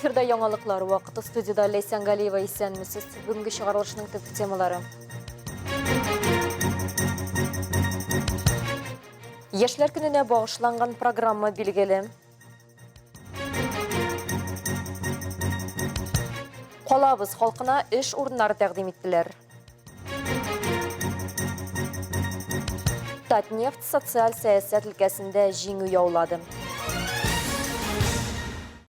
Эфирда яңалыклар вакыты студияда Лейсан Галиева исәнмесез. Бүгенге чыгарылышның төп темалары. Яшьләр көненә багышланган программа билгеле. Калабыз халкына эш урыннары тәкъдим иттеләр. Татнефть социаль сәясәт өлкәсендә җиңү яулады.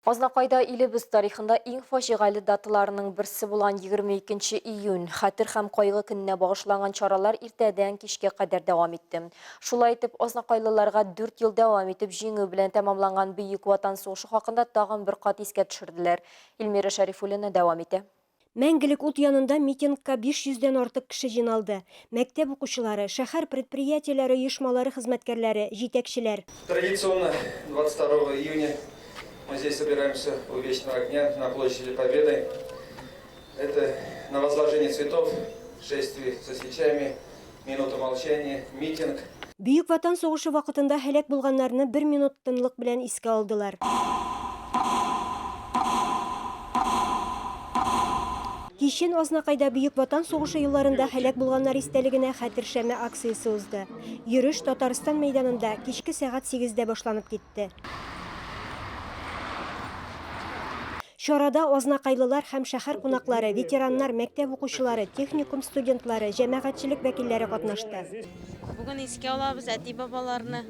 Азнакайда илебез тарихында иң фаҗигале даталарының берсе булган 22 июнь хәтер һәм кайгы көненә багышланган чаралар иртәдән кичкә кадәр дәвам итте. Шулай итеп, азнакайлыларга 4 ел дәвам итеп җиңү белән тәмамланган Бөек Ватан сугышы хакында тагын бер кат искә төшерделәр. Илмира Шәрифуллина дәвам итә. Мәңгелек ут янында митингка 500-дән артык кеше җыйналды. Мәктәп укучылары, шәһәр предприятиеләре, оешмалары хезмәткәрләре, җитәкчеләр. Традиционно 22 июня мы здесь собираемся у Вечного огня на площади Победы. Это на возложение цветов, шествие со свечами, минута молчания, митинг. Бөек Ватан сугышы вакытында һәлак булганнарны 1 минут тынлык белән искә алдылар. Кичен Азнакайда Бөек Ватан сугышы елларында һәлак булганнар истәлегенә хәтер шәме акциясе узды. Йөреш Татарстан мәйданында кичке сәгать 8-дә башланып китте. Чарада азнакайлылар һәм шәһәр кунаклары, ветераннар, мәктәп укучылары, техникум студентлары, җәмәгатьчелек вәкилләре катнашты. Бүген искә алабыз әти бабаларны.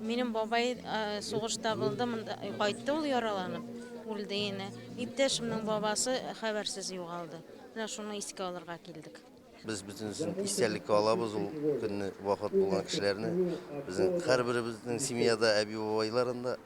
Минем бабай сугышта булды, кайтты ул яраланып, үлде инде. Иптәшемнең бабасы хәбәрсез югалды. Менә шуны искә алырга килдек. Biz bütün истәлеккә алабыз ул көнне вафат булган кешеләрне. Безнең һәрберебезнең семьяда әби бабайларында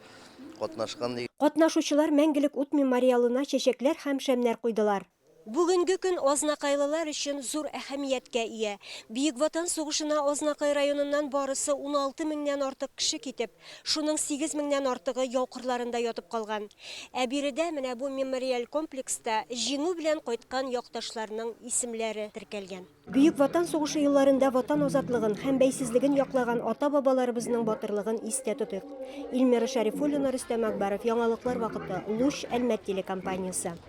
катнашкан. Катнашучылар Мәңгелек ут мемориалына чәчәкләр һәм шәмнәр куйдылар. Бүгенге көн азнакайлылар өчен зур әһәмияткә ия. Бөек Ватан сугышына Азнакай районыннан барысы 16 меңнән артык кеше китеп, шуның 8 меңнән артыгы яукырларында ятып калган. Ә биредә менә бу мемориаль комплекста җиңү белән кайткан якташларның исемләре теркәлгән. Бөек Ватан сугышы елларында ватан азатлыгын һәм бәйсезлеген яклаган ата-бабаларыбызның батырлыгын истә тотыйк. Илмира Шәрифуллина, Рөстәм Әкбәров, яңалыклар вакыты, Луч, Әлмәт телекомпаниясе.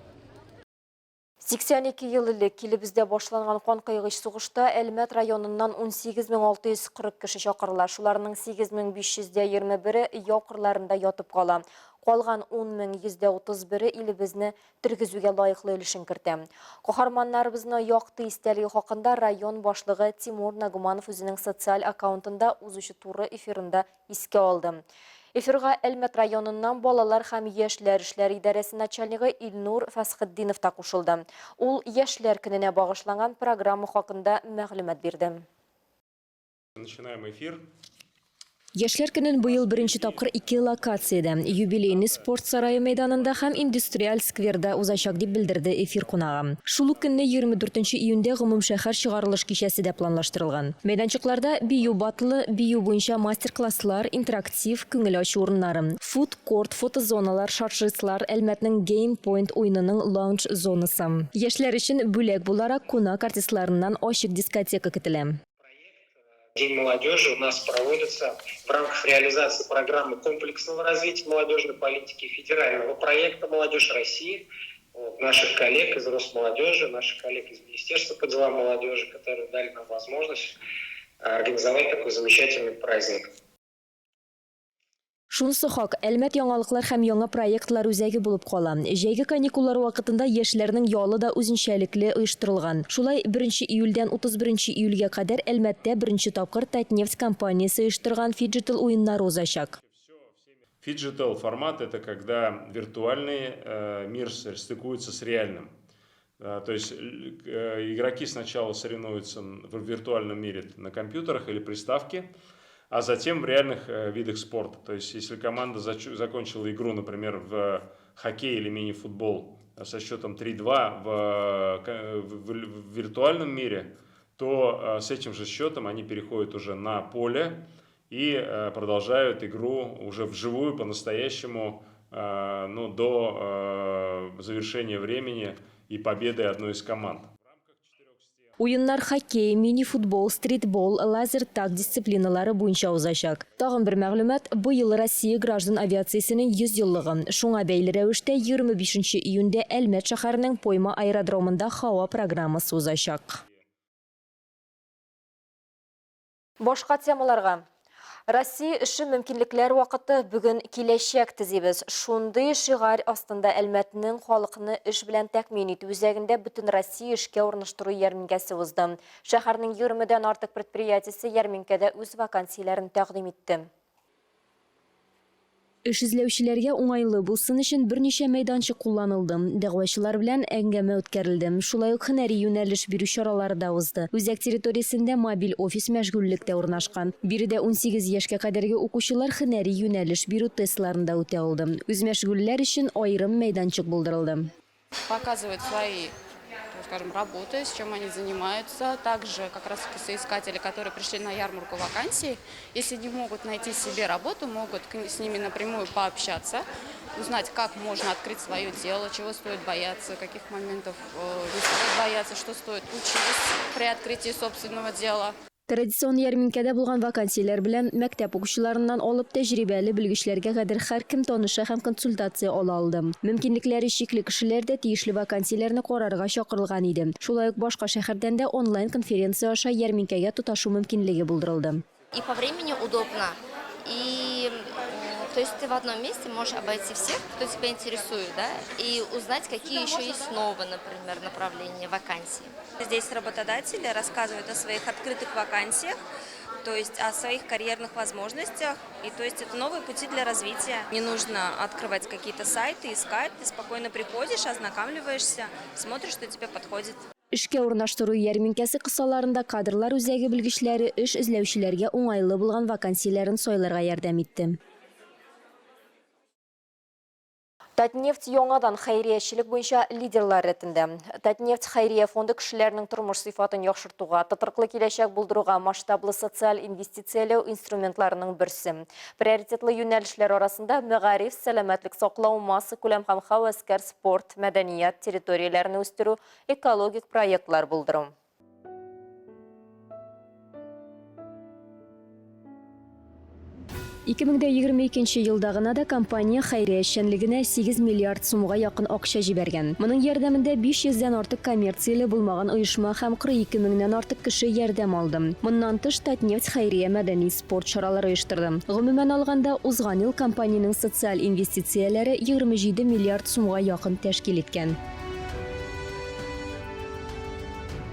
82 ел элек килебездә башланган канкыйгыч сугышта Әлмәт районыннан 18640 кеше чакырыла. Шуларның 8521-е яукырларында ятып кала. Калган 10131-е илебезне тергезүгә лаеклы өлешен кертә. Каһарманнарыбызны якты истәлеге хакында район башлыгы Тимур Нагуманов үзенең социаль аккаунтында узучы туры эфирында искә алды. Эфирга Әлмәт районыннан балалар һәм яшьләр эшләре идарәсе начальнигы Илнур Фәсхетдинов та кушылды. Ул яшьләр көненә багышланган программа хакында мәгълүмат бирде. Начинаем эфир. Яшьләр көнен быел беренче тапкыр 2 локациядә, юбилейный спорт сарае мәйданында һәм индустриаль скверда узачак дип белдерде эфир кунагы. Шул ук көнне 24 июньдә гомум шәһәр чыгарылыш кичәсе дә планлаштырылган. Мәйданчыкларда бию батлы, бию буенча мастер-класслар, интерактив, күңел ачу урыннары, фуд-корт, фотозоналар, шаршыслар, Әлмәтнең Game Point уенының лаунж зонасы. Яшьләр өчен бүләк буларак кунак артистларыннан ачык дискотека көтелә. День молодежи у нас проводится в рамках реализации программы комплексного развития молодежной политики федерального проекта «Молодежь России». Наших коллег из Росмолодежи, наших коллег из Министерства по делам молодежи, которые дали нам возможность организовать такой замечательный праздник. Шунысы хак, Әлмәт яңалыклар һәм яңа проектлар үзәге булып кала. Җәйге каникуллар вакытында яшьләрнең ялы да үзенчәлекле оештырылган. Шулай 1 июльдән 31 июльгә кадәр Әлмәттә беренче тапкыр Татнефть компаниясе оештырган фиджитал уеннары узачак. Фиджитал формат — это когда виртуальный мир стыкуется с реальным. То есть игроки сначала соревнуются в виртуальном мире на компьютерах или приставке, а затем в реальных видах спорта. То есть, если команда закончила игру, например, в хоккей или мини-футбол со счетом 3-2 в виртуальном мире, то с этим же счетом они переходят уже на поле и продолжают игру уже вживую, по-настоящему, до завершения времени и победы одной из команд. Уеннар хоккей, мини-футбол, стритбол, лазер-так дисциплиналары буенча узачак. Тагын бер мәгълүмат, бу ел Россия граждан авиациясының 100 еллыгы. Шуңа бәйле рәвештә 25 июньдә Әлмәт шәһәренең Пойма аэродромында һава программасы узачак. Башка темаларга. Россия өчен мөмкинлекләр вакыты бүген киләчәк төзибез. Шундый шигар астында Әлмәтнең халыкны эш белән тәэмин итү үзәгендә бөтен Россия эшкә урнаштыру ярминкәсе узды. Шәһәрнең 20дән артык предприятиесе ярминкәдә үз вакансияләрен тәкъдим итте. Эш эзләүчеләргә уңайлы булсын өчен берничә мәйданчык кулланылды. Дәгъвачылар белән әңгәмә үткәрелде. Шулай ук һөнәри юнәлеш бирү чаралары да узды. Үзәк территориясендә мобиль офис мәшгульлектә урнашкан. Биредә 18 яшькә кадәрге укучылар һөнәри юнәлеш бирү тестларында үтә алды. Үз мәшгульләр өчен аерым мәйданчык булдырылды. Показывают свои, скажем, работы, с чем они занимаются. Также как раз соискатели, которые пришли на ярмарку вакансий, если не могут найти себе работу, могут с ними напрямую пообщаться, узнать, как можно открыть свое дело, чего стоит бояться, каких моментов не стоит бояться, что стоит учесть при открытии собственного дела. Традицион ярминкәдә булган вакансияләр белән мәктәп укучыларыннан алып тәҗрибәле белгечләргә кадәр һәркем таныша һәм консультация ала алды. Мөмкинлекләре чикле кешеләр дә тиешле вакансияләрне карарга чакырылган иде. Шулай ук башка шәһәрдән дә онлайн конференция аша ярминкәгә тоташу мөмкинлеге булдырылды. И по времени удобно. И то есть ты в одном месте можешь обойти всех, кто тебя интересует, да, и узнать, какие еще есть новые, например, направления вакансий. Здесь работодатели рассказывают о своих открытых вакансиях, то есть о своих карьерных возможностях, и то есть это новые пути для развития. Не нужно открывать какие-то сайты, искать, ты спокойно приходишь, ознакомливаешься, смотришь, что тебе подходит. Эшкә урнаштыру ярминкәсе кысаларында кадрлар үзәге белгечләре эш эзләүчеләргә уңайлы булган вакансияләрен сайларга ярдәм итте. Татнефть яңадан хәйриячелек буенча лидерлар рәтендә. Татнефть хәйрия фонды кешеләрнең тормыш сыйфатын яхшыртуга, тотрыклы киләчәк булдыруга масштаблы социаль инвестицияләү инструментларының берсе. Приоритетлы юнәлешләр арасында мәгариф, сәламәтлек саклау, масса күләм һәм һәвәскәр спорт, мәдәният территорияләрен үстерү, экологик проектлар булдыру. 2022 елда гына да компания хәйрия эшчәнлегенә 8 миллиард сумга якын акча җибәргән. Моның ярдәмендә 500дән артык коммерцияле булмаган оешма һәм 42 меңнән артык кеше ярдәм алды. Моннан тыш Татнефть хәйрия мәдәни спорт чаралары оештырды. Гомумән алганда, узган ел компаниянең социаль инвестицияләре 27 миллиард сумга якын тәшкил иткән.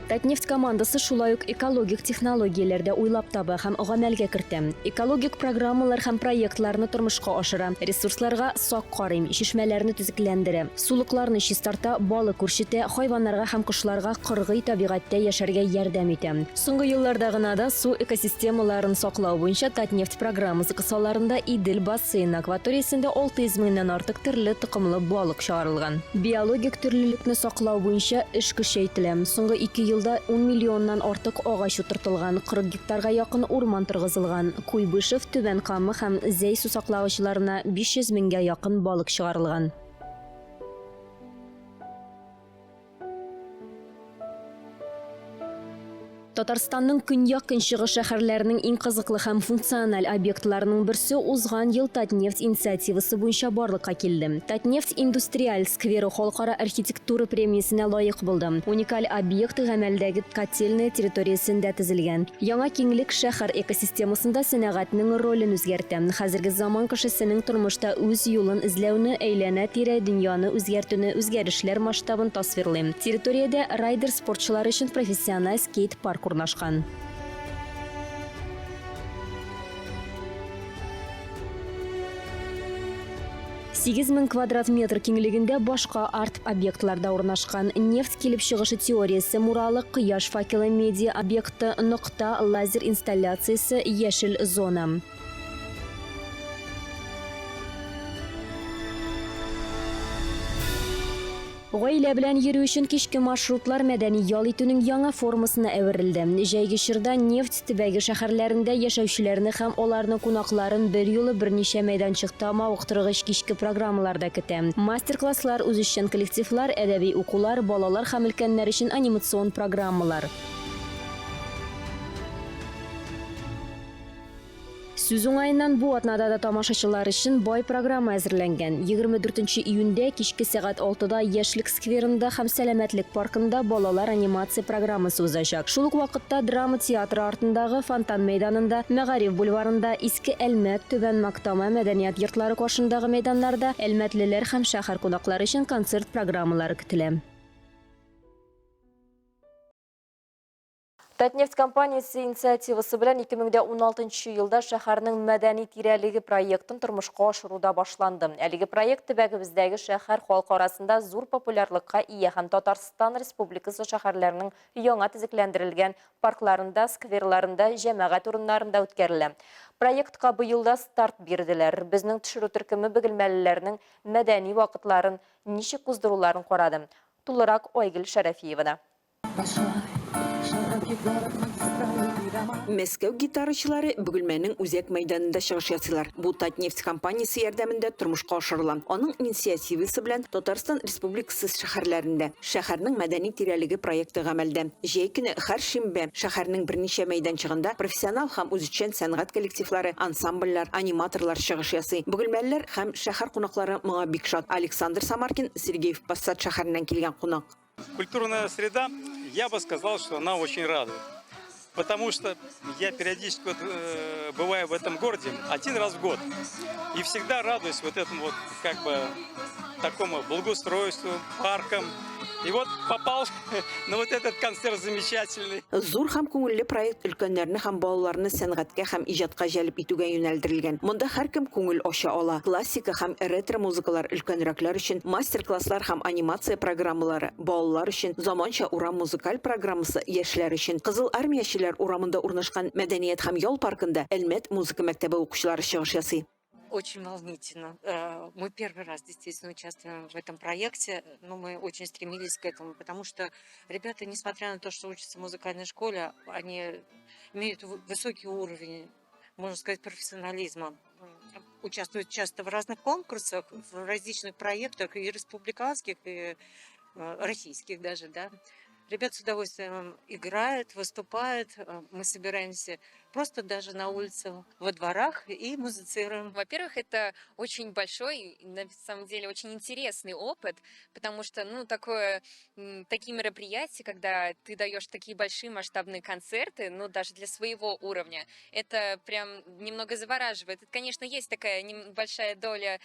Татнефть командасы шулай ук экологик технологияләрдә уйлап таба һәм гамәлгә кертә. Экологик программалар һәм проектларны тормышка ашыра, ресурсларга сак карый, чишмәләрне төзекләндерә, сулыкларны чистарта, балык үрчетә, хайваннарга һәм кошларга кыргый табигатьтә яшәргә ярдәм итә. Соңгы елларда гына да су экосистемаларын саклау буенча Татнефть программасы кысаларында Идел бассейн акваториясендә 600 меңнән артык төрле токымлы балык чыгарылган. Биологик төрлелекне саклау буенча эш көчәйтелә. Соңгы 2 елда 10 миллионнан артык агач утыртылган, 40 гектарга якын урман торгызылган. Куйбышев, Түбән Кама һәм Зәй су саклагычларына 500 меңгә якын балык чыгарылган. Татарстанның көньяк-көнчыгыш шәһәрләренең иң кызыклы һәм функциональ объектларының берсе узган ел Татнефть инициативасы буенча барлыкка килде. Татнефть индустриаль скверы халыкара архитектура премиясенә лаек булды. Уникаль объект гамәлдәге котельная территориясендә төзелгән. Яңа киңлек шәһәр экосистемасында сәнәгатьнең ролен үзгәртә. Хәзерге заман кешесенең тормышта үз юлын эзләүне, әйләнә-тирә дөньяны үзгәртүне, үзгәрешләр масштабын тасвирлый. Территориядә райдер спортчылар өчен профессиональ скейт-парк урнашкан. 8000 квадрат метр киңлегендә башка арт объектларда урнашкан. Нефть килеп чыгышы теориясе муралы, кояш факелы медиа объекты, нокта, лазер инсталляциясе, яшел зона. Гаилә белән йөрү өчен кичке маршрутлар мәдәни ял итүнең яңа формасына әверелде. Җәйге чорда нефть төбәге шәһәрләрендә яшәүчеләрне һәм аларның кунакларын бер юлы берничә мәйданчыкта мавыктыргыч кичке программаларда көтә. Мастер-класслар, үзешчән коллективлар, әдәби укулар, балалар һәм өлкәннәр өчен анимацион программалар. Сүз уңайынан бу атнада да тамашачылар өчен бай программа әзерләнгән. 24 июньдә кичке сәгать 6-да Яшьлек скверында һәм Сәламәтлек паркында балалар анимация программасы узачак. Шул ук вакытта драма театры артындагы Фонтан мәйданында, Мәгариф бульварында, Иске Әлмәт, Түбән Мактама мәдәният йортлары кашындагы мәйданнарда әлмәтлеләр һәм шәһәр кунаклары өчен концерт программалары көтелә. Татнефть компаниясе инициативасы белән 2016 елда шәһәрнең мәдәни тирәлеге проектын тормышка ашыруда башланды. Әлеге проект төбәгебездәге шәһәр халкы арасында зур популярлыкка ия һәм Татарстан Республикасы шәһәрләренең яңа төзекләндерелгән паркларында, скверларында, җәмәгать урыннарында үткәрелә. Проектка быелда старт бирделәр. Безнең төшерү төркеме бөгелмәлеләрнең мәдәни вакытларын, ничек уздыруларын карады. Тулырак Айгөл Шәрәфиевада. Мәскәү гитарачылары Бөгелмәнең үзәк мәйданында чыгыш ясыйлар. Бу Татнефть компаниясе ярдәмендә тормышка ашырыла. Аның инициативасы белән Татарстан Республикасы шәһәрләрендә шәһәрнең мәдәни тирәлеге проекты гамәлдә. Җәй көне һәр шимбә шәһәрнең берничә мәйданчыгында профессионал һәм үзешчән сәнгать коллективлары, ансамбльләр, аниматорлар чыгыш ясый. Бөгелмәлеләр һәм шәһәр кунаклары моңа бик шат. Александр Самаркин, Сергеев Посад шәһәреннән килгән кунак. Культурная среда, я бы сказал, что она очень радует. Потому что я периодически бываю в этом городе один раз в год. И всегда радуюсь вот этому вот как бы такому благоустройству, паркам. И вот попал на вот этот концерт замечательный. Зур һәм күңелле проект өлкәннәрне һәм балаларны сәнгатькә һәм иҗатка җәлеп итүгә юнәлдерелгән. Монда һәркем күңел ача ала. Классика һәм ретро музыкалар өлкәнрәкләр өчен, мастер-класслар һәм анимация программалары балалар өчен, заманча урам музыкаль программасы яшьләр өчен. Кызыл армиячеләр урамында урнашкан Мәдәният һәм ял паркында Әлмәт музыка мәктәбе укучылары чыгыш ясый. Очень волнительно. Мы первый раз действительно участвуем в этом проекте, но мы очень стремились к этому, потому что ребята, несмотря на то, что учатся в музыкальной школе, они имеют высокий уровень, можно сказать, профессионализма. Участвуют часто в разных конкурсах, в различных проектах, и республиканских, и российских даже, да. Ребята с удовольствием играют, выступают. Мы собираемся просто даже на улице, во дворах и музицируем. Во-первых, это очень большой, на самом деле, очень интересный опыт, потому что, такие мероприятия, когда ты даешь такие большие масштабные концерты, даже для своего уровня, это прям немного завораживает. Это, конечно, есть такая небольшая доля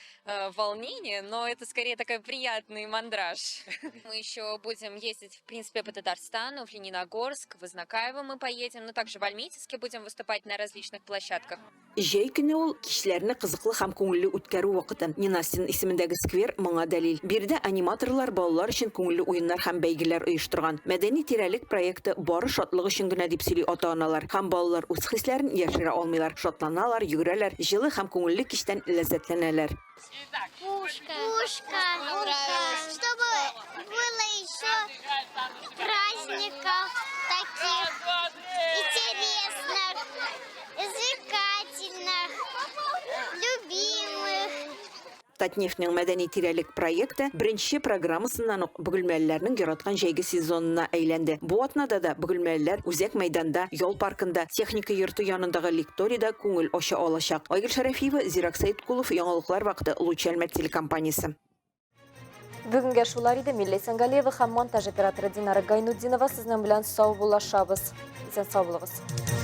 волнения, но это скорее такой приятный мандраж. Мы еще будем ездить, в принципе, по Татарстану, в Лениногорск, в Изнакаево мы поедем, но также в Альметьевске будем выступать на различных площадках. Җәй көне ул кичләрне кызыклы һәм күңелле үткәрү вакытын. Ненастин исемендәге сквер моңа дәлил. Бирдә аниматорлар балалар өчен күңелле уеннар һәм бәйгеләр оештырган. Мәдәни тирәлек проекты бары шатлык өчен генә дип сөйли ата-аналар. Һәм балалар үз хисләрен яшерә алмыйлар. Шатланалар, йөгерәләр, җылы һәм күңелле кичтән ләззәтләнәләр. Пушка. Чтобы было еще праздников таких интересных, развлекательных, любимых. Татнефтьнең мәдәни тирәлек проекты беренче программасыннан ук Бөгелмәлеләрнең яраткан җәйге сезонына әйләнде. Бу атнада да Бөгелмәлеләр үзәк мәйданда, ял паркында, техника йорты янындагы лекториядә күңел ача алачак. Айгөл Шәрәфиева, Зирак Сәйдкулов, Яңалыклар вакыты, Лучельмәт телекомпаниясе. Бүгенге шулар иде. Милли Сәнгалиева һәм монтаж операторы Динара Гайнуддинова сезнең белән сау булашабыз. Исән сау булыгыз.